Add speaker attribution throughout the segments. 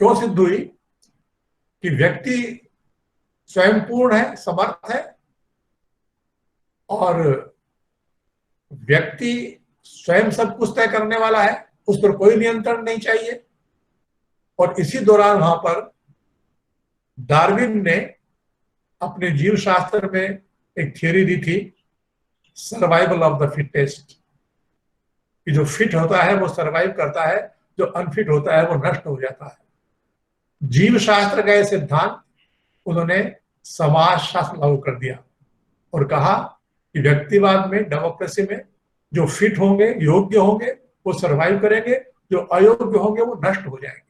Speaker 1: क्यों सिद्ध हुई? कि व्यक्ति स्वयं पूर्ण है, समर्थ है, और व्यक्ति स्वयं सब कुछ तय करने वाला है, उस पर कोई नियंत्रण नहीं चाहिए। और इसी दौरान वहां पर डार्विन ने अपने जीव शास्त्र में एक थियरी दी थी, सर्वाइवल ऑफ द फिटेस्ट, कि जो फिट होता है वो सर्वाइव करता है, जो अनफिट होता है वो नष्ट हो जाता है। जीव शास्त्र का यह सिद्धांत उन्होंने समाज शास्त्र लागू कर दिया और कहा कि व्यक्तिवाद में, डेमोक्रेसी में जो फिट होंगे, योग्य होंगे, वो सर्वाइव करेंगे, जो अयोग्य होंगे वो नष्ट हो जाएंगे।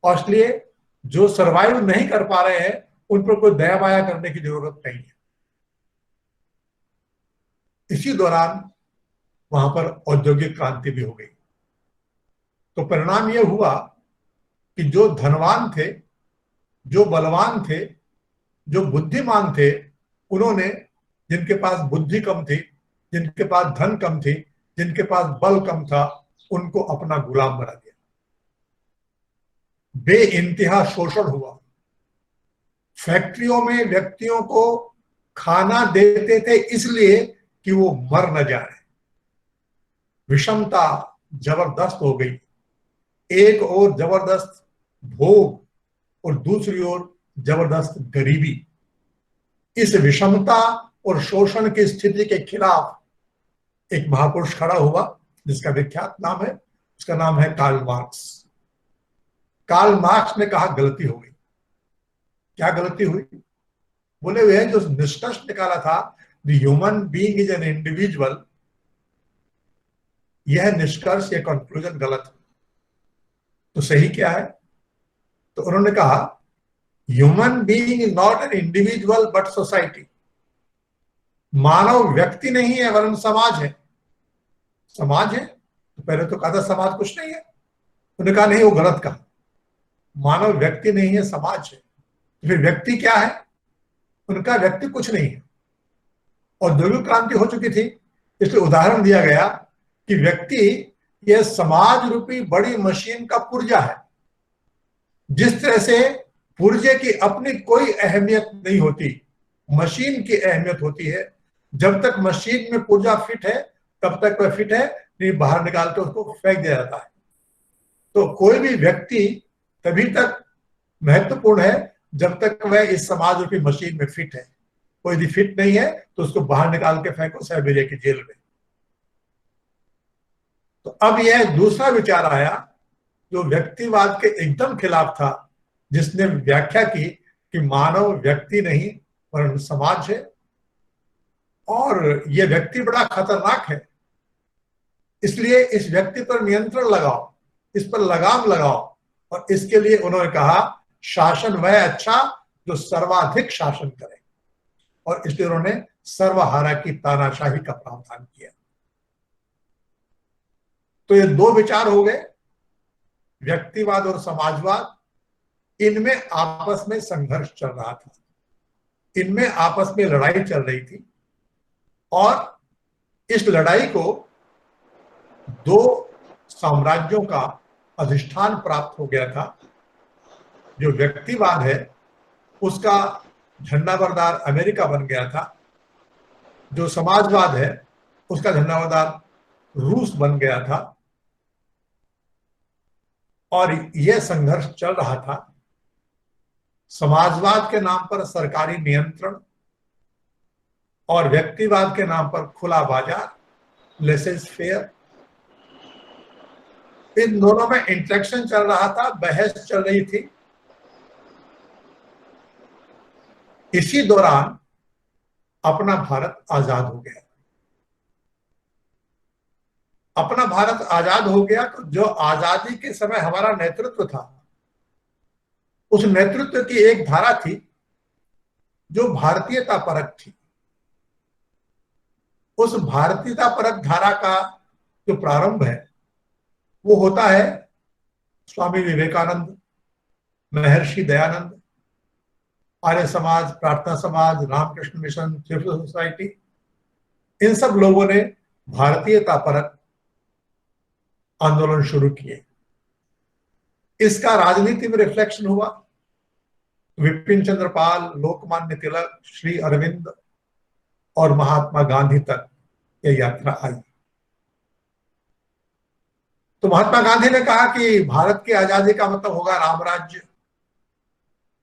Speaker 1: और इसलिए जो सर्वाइव नहीं कर पा रहे हैं उन पर कोई दया माया करने की जरूरत नहीं है। इसी दौरान वहां पर औद्योगिक क्रांति भी हो गई। तो परिणाम यह हुआ कि जो धनवान थे, जो बलवान थे, जो बुद्धिमान थे, उन्होंने, जिनके पास बुद्धि कम थी, जिनके पास धन कम थी, जिनके पास बल कम था, उनको अपना गुलाम बना दिया। बेइंतहा शोषण हुआ। फैक्ट्रियों में व्यक्तियों को खाना देते थे इसलिए कि वो मर न जाए। विषमता जबरदस्त हो गई। एक ओर जबरदस्त भोग और दूसरी ओर जबरदस्त गरीबी। इस विषमता और शोषण की स्थिति के खिलाफ एक महापुरुष खड़ा हुआ जिसका विख्यात नाम है, उसका नाम है कार्ल मार्क्स। कार्ल मार्क्स ने कहा गलती हो गई। क्या गलती हुई? बोले हुए जो निष्कर्ष निकाला था, the human being is an individual, यह निष्कर्ष, यह कंक्लूजन गलत है। तो सही क्या है? तो उन्होंने कहा human being is not an individual but society. मानव व्यक्ति नहीं है वरन समाज है। समाज है तो पहले तो कहा था समाज कुछ नहीं है, उन्होंने कहा नहीं, वो गलत कहा। मानव व्यक्ति नहीं है, समाज है। तो फिर व्यक्ति क्या है? उनका व्यक्ति कुछ नहीं है। औद्योगिक क्रांति हो चुकी थी, इसलिए उदाहरण दिया गया कि व्यक्ति यह समाज रूपी बड़ी मशीन का पुर्जा है। जिस तरह से पुर्जे की अपनी कोई अहमियत नहीं होती, मशीन की अहमियत होती है। जब तक मशीन में पुर्जा फिट है तब तक वह फिट है, नहीं बाहर निकाल के उसको फेंक दिया जाता है। तो कोई भी व्यक्ति तभी तक महत्वपूर्ण है जब तक वह इस समाज रूपी मशीन में फिट है। कोई यदि फिट नहीं है तो उसको बाहर निकाल के फेंको साइबेरिया की जेल में। तो अब यह दूसरा विचार आया जो व्यक्तिवाद के एकदम खिलाफ था, जिसने व्याख्या की कि मानव व्यक्ति नहीं वरन समाज है, और यह व्यक्ति बड़ा खतरनाक है, इसलिए इस व्यक्ति पर नियंत्रण लगाओ, इस पर लगाम लगाओ। और इसके लिए उन्होंने कहा शासन वह अच्छा जो सर्वाधिक शासन करे, और इसलिए उन्होंने सर्वहारा की तानाशाही का प्रावधान किया। तो ये दो विचार हो गए, व्यक्तिवाद और समाजवाद। इनमें आपस में संघर्ष चल रहा था, इनमें आपस में लड़ाई चल रही थी, और इस लड़ाई को दो साम्राज्यों का अधिष्ठान प्राप्त हो गया था। जो व्यक्तिवाद है उसका झंडाबरदार अमेरिका बन गया था, जो समाजवाद है उसका झंडाबरदार रूस बन गया था, और यह संघर्ष चल रहा था। समाजवाद के नाम पर सरकारी नियंत्रण और व्यक्तिवाद के नाम पर खुला बाजार, लेसेस फेयर, इन दोनों में इंटरेक्शन चल रहा था, बहस चल रही थी। इसी दौरान अपना भारत आजाद हो गया। अपना भारत आजाद हो गया तो जो आजादी के समय हमारा नेतृत्व था, उस नेतृत्व की एक धारा थी जो भारतीयता परक थी। उस भारतीयता परक धारा का जो प्रारंभ है वो होता है स्वामी विवेकानंद, महर्षि दयानंद, आर्य समाज, प्रार्थना समाज, रामकृष्ण मिशन, थ्रिफ्ट सोसाइटी, इन सब लोगों ने भारतीयता परक आंदोलन शुरू किए। इसका राजनीति में रिफ्लेक्शन हुआ। विपिन चंद्र पाल, लोकमान्य तिलक, श्री अरविंद और महात्मा गांधी तक यह यात्रा आई। तो महात्मा गांधी ने कहा कि भारत की आजादी का मतलब होगा राम राज्य।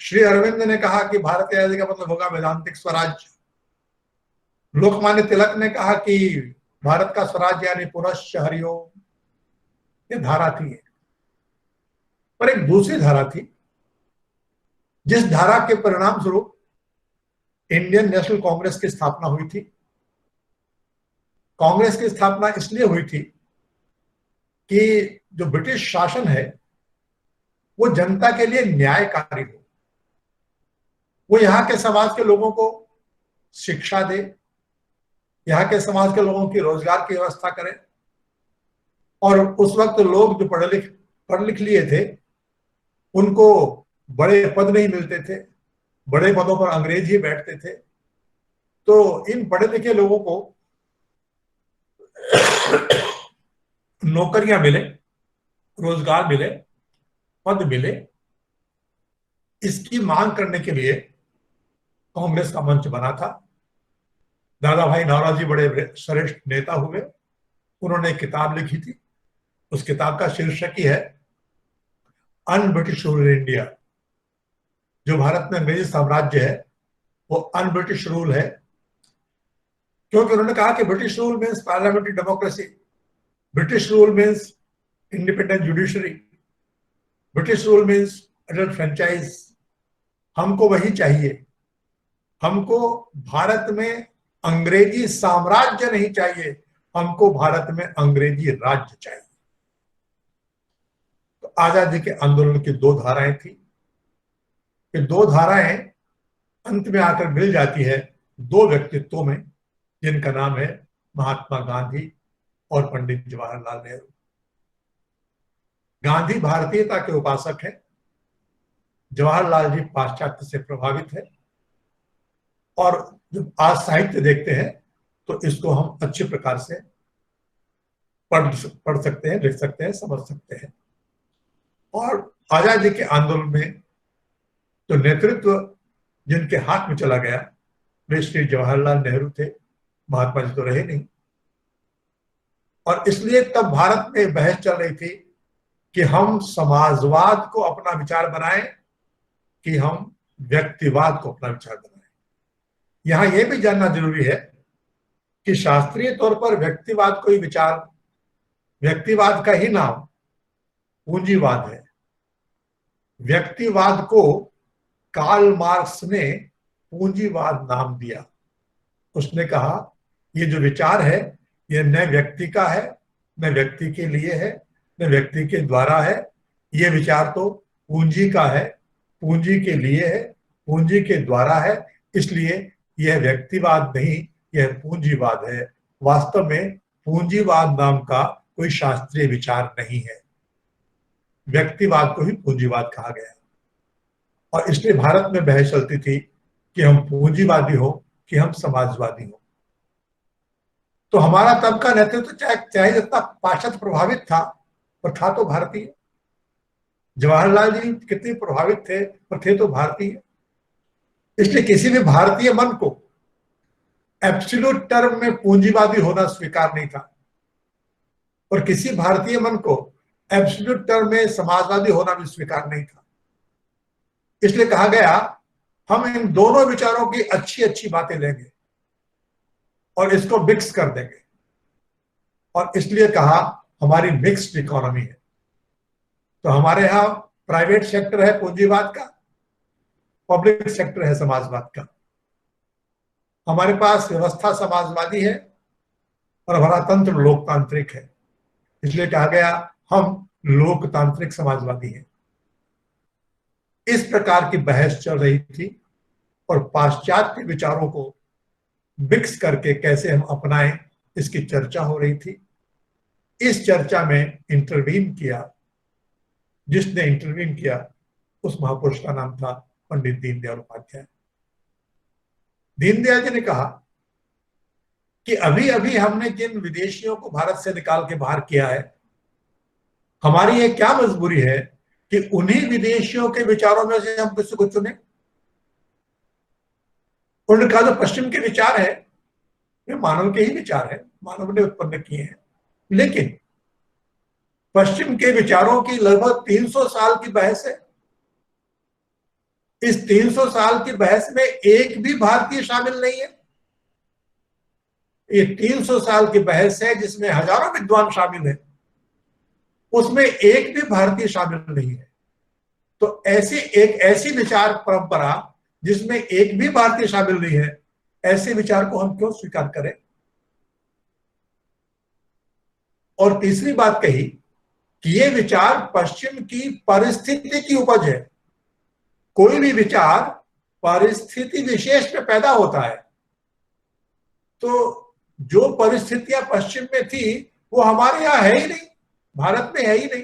Speaker 1: श्री अरविंद ने कहा कि भारत की आजादी का मतलब होगा वेदांतिक स्वराज्य। लोकमान्य तिलक ने कहा कि भारत का स्वराज्य यानी पुनश्च हरिओम। ये धारा थी। पर एक दूसरी धारा थी, जिस धारा के परिणाम स्वरूप इंडियन नेशनल कांग्रेस की स्थापना हुई थी। कांग्रेस की स्थापना इसलिए हुई थी कि जो ब्रिटिश शासन है वो जनता के लिए न्यायकारी हो, वो यहाँ के समाज के लोगों को शिक्षा दे, यहाँ के समाज के लोगों की रोजगार की व्यवस्था करे। और उस वक्त लोग जो पढ़ लिख लिए थे उनको बड़े पद नहीं मिलते थे, बड़े पदों पर अंग्रेज ही बैठते थे। तो इन पढ़े लिखे लोगों को नौकरियां मिले, रोजगार मिले, पद मिले, इसकी मांग करने के लिए कांग्रेस का मंच बना था। दादा भाई नौरोजी बड़े श्रेष्ठ नेता हुए। उन्होंने एक किताब लिखी थी। उस किताब का शीर्षक ही है अन ब्रिटिश रूल इंडिया। जो भारत में अंग्रेजी साम्राज्य है वो अन ब्रिटिश रूल है, क्योंकि उन्होंने कहा कि British rule means parliamentary democracy, British rule means independent judiciary, British rule means adult franchise. हमको वही चाहिए। हमको भारत में अंग्रेजी साम्राज्य नहीं चाहिए, हमको भारत में अंग्रेजी राज्य चाहिए। तो आजादी के आंदोलन की दो धाराएं थी। ये दो धाराएं अंत में आकर मिल जाती है दो व्यक्तित्वों में, जिनका नाम है महात्मा गांधी और पंडित जवाहरलाल नेहरू। गांधी भारतीयता के उपासक है, जवाहरलाल जी पाश्चात्य से प्रभावित है। और जब आज साहित्य देखते हैं तो इसको हम अच्छे प्रकार से पढ़ सकते हैं, लिख सकते हैं, समझ सकते हैं। और आजादी के आंदोलन में तो नेतृत्व जिनके हाथ में चला गया वे श्री जवाहरलाल नेहरू थे, महात्मा जी तो रहे नहीं। और इसलिए तब भारत में बहस चल रही थी कि हम समाजवाद को अपना विचार बनाएं कि हम व्यक्तिवाद को अपना विचार बनाएं। यहां यह भी जानना जरूरी है कि शास्त्रीय तौर पर व्यक्तिवाद कोई विचार, व्यक्तिवाद का ही नाम पूंजीवाद है। व्यक्तिवाद को कार्ल मार्क्स ने पूंजीवाद नाम दिया। उसने कहा ये जो विचार है ये न व्यक्ति का है, न व्यक्ति के लिए है, न व्यक्ति के द्वारा है। ये विचार तो पूंजी का है, पूंजी के लिए है, पूंजी के द्वारा है। इसलिए यह व्यक्तिवाद नहीं, यह पूंजीवाद है। वास्तव में पूंजीवाद नाम का कोई शास्त्रीय विचार नहीं है। व्यक्तिवाद को ही पूंजीवाद कहा गया। और इसलिए भारत में बहस चलती थी कि हम पूंजीवादी हो कि हम समाजवादी हो। तो हमारा तब का नेतृत्व चाहे जितना पाश्चात्य प्रभावित था, पर था तो भारतीय। जवाहरलाल जी कितने प्रभावित थे, पर थे तो भारतीय। इसलिए किसी भी भारतीय मन को एब्सोल्यूट टर्म में पूंजीवादी होना स्वीकार नहीं था, और किसी भारतीय मन को एब्सोल्यूट टर्म में समाजवादी होना भी स्वीकार नहीं था। इसलिए कहा गया हम इन दोनों विचारों की अच्छी अच्छी बातें लेंगे और इसको मिक्स कर देंगे। और इसलिए कहा हमारी मिक्स्ड इकोनॉमी है। तो हमारे यहां प्राइवेट सेक्टर है पूंजीवाद का, पब्लिक सेक्टर है समाजवाद का। हमारे पास व्यवस्था समाजवादी है और हमारा तंत्र लोकतांत्रिक है। इसलिए कहा गया हम लोकतांत्रिक समाजवादी हैं। इस प्रकार की बहस चल रही थी और पाश्चात्य विचारों को मिक्स करके कैसे हम अपनाएं इसकी चर्चा हो रही थी। इस चर्चा में इंटरवीन किया, जिसने इंटरवीन किया उस महापुरुष का नाम था पंडित दीनदयाल उपाध्याय। दीनदयाल जी ने कहा कि अभी अभी हमने जिन विदेशियों को भारत से निकाल के बाहर किया है, हमारी ये क्या मजबूरी है कि उन्हीं विदेशियों के विचारों में से हम किसी को चुने। उन्होंने कहा जो पश्चिम के विचार है ये मानव के ही विचार है, मानव ने उत्पन्न किए हैं, लेकिन पश्चिम के विचारों की लगभग 300 साल की बहस है। इस 300 साल की बहस में एक भी भारतीय शामिल नहीं है। ये 300 साल की बहस है जिसमें हजारों विद्वान शामिल हैं, उसमें एक भी भारतीय शामिल नहीं है। तो ऐसी विचार परंपरा जिसमें एक भी भारतीय शामिल नहीं है, ऐसे विचार को हम क्यों स्वीकार करें। और तीसरी बात कही कि ये विचार पश्चिम की परिस्थिति की उपज है। कोई भी विचार परिस्थिति विशेष में पैदा होता है, तो जो परिस्थितियां पश्चिम में थी वो हमारे यहां है ही नहीं, भारत में है ही नहीं।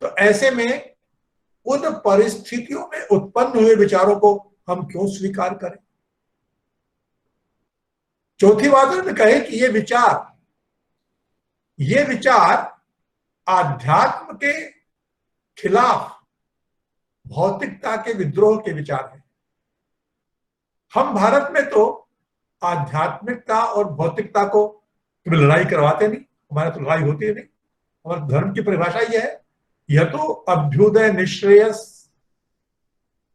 Speaker 1: तो ऐसे में उन परिस्थितियों में उत्पन्न हुए विचारों को हम क्यों स्वीकार करें। चौथी बात उन्होंने कही कि ये विचार आध्यात्म के खिलाफ भौतिकता के विद्रोह के विचार हैं। हम भारत में तो आध्यात्मिकता और भौतिकता को कभी लड़ाई करवाते नहीं, हमारे तो लड़ाई होती है नहीं। हमारे धर्म की परिभाषा यह है, यह तो अभ्युदय निश्रेयस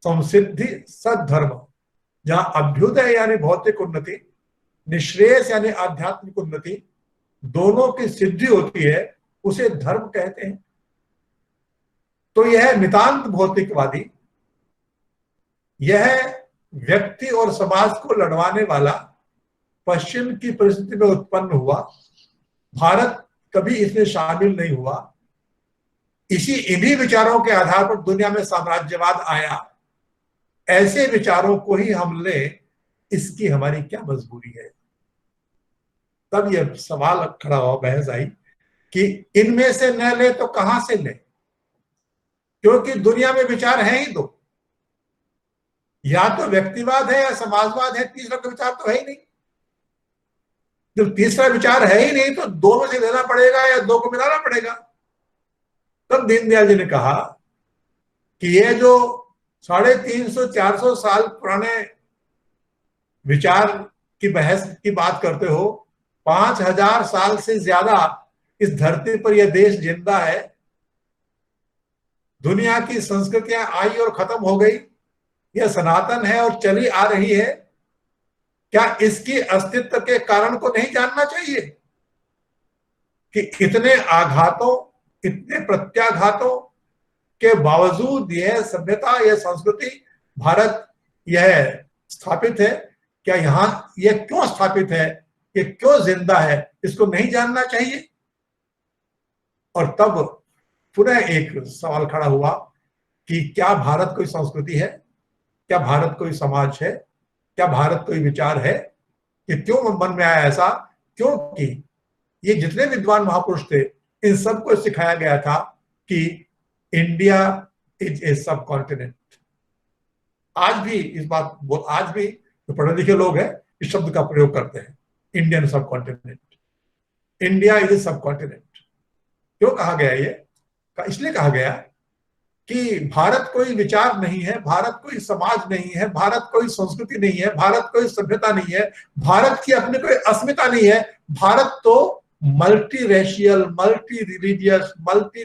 Speaker 1: संसिद्धि सद्धर्म। जहां अभ्युदय यानी भौतिक उन्नति, निश्रेयस यानी आध्यात्मिक उन्नति, दोनों की सिद्धि होती है, उसे धर्म कहते हैं। तो यह नितांत भौतिकवादी, यह व्यक्ति और समाज को लड़वाने वाला पश्चिम की परिस्थिति में उत्पन्न हुआ, भारत कभी इसमें शामिल नहीं हुआ। इन्हीं विचारों के आधार पर दुनिया में साम्राज्यवाद आया। ऐसे विचारों को ही हम लें, इसकी हमारी क्या मजबूरी है। तब यह सवाल खड़ा हुआ, बहस आई कि इनमें से न ले तो कहां से ले, क्योंकि दुनिया में विचार है ही दो, या तो व्यक्तिवाद है या समाजवाद है, तीसरा कोई विचार तो है ही नहीं। जब तीसरा विचार है ही नहीं तो दो में से लेना पड़ेगा या दो को मिलाना पड़ेगा। तब दीनदयाल जी ने कहा कि ये जो 350-400 साल पुराने विचार की बहस की बात करते हो, 5000 साल से ज्यादा इस धरती पर यह देश जिंदा है, दुनिया की संस्कृतियां आई और खत्म हो गई, यह सनातन है और चली आ रही है। क्या इसकी अस्तित्व के कारण को नहीं जानना चाहिए कि इतने आघातों, इतने प्रत्याघातों के बावजूद यह सभ्यता, यह संस्कृति, भारत यह स्थापित है। क्या यहां यह क्यों स्थापित है, ये क्यों जिंदा है, इसको नहीं जानना चाहिए। और तब पुनः एक सवाल खड़ा हुआ कि क्या भारत कोई संस्कृति है, क्या भारत कोई समाज है, क्या भारत कोई विचार है। कि क्यों मन में आया ऐसा, क्योंकि ये जितने विद्वान महापुरुष थे, इन सबको सिखाया गया था कि इंडिया इज ए सब कॉन्टिनेंट। आज भी जो पढ़े लिखे लोग हैं इस शब्द का प्रयोग करते हैं, इंडियन सब कॉन्टिनेंट, इंडिया इज ए सब कॉन्टिनेंट। क्यों कहा गया ये? इसलिए कहा गया कि भारत कोई विचार नहीं है, भारत कोई समाज नहीं है, भारत कोई संस्कृति नहीं है, भारत कोई सभ्यता नहीं है, भारत की अपनी कोई अस्मिता नहीं है। भारत तो multi racial, multi religious, multi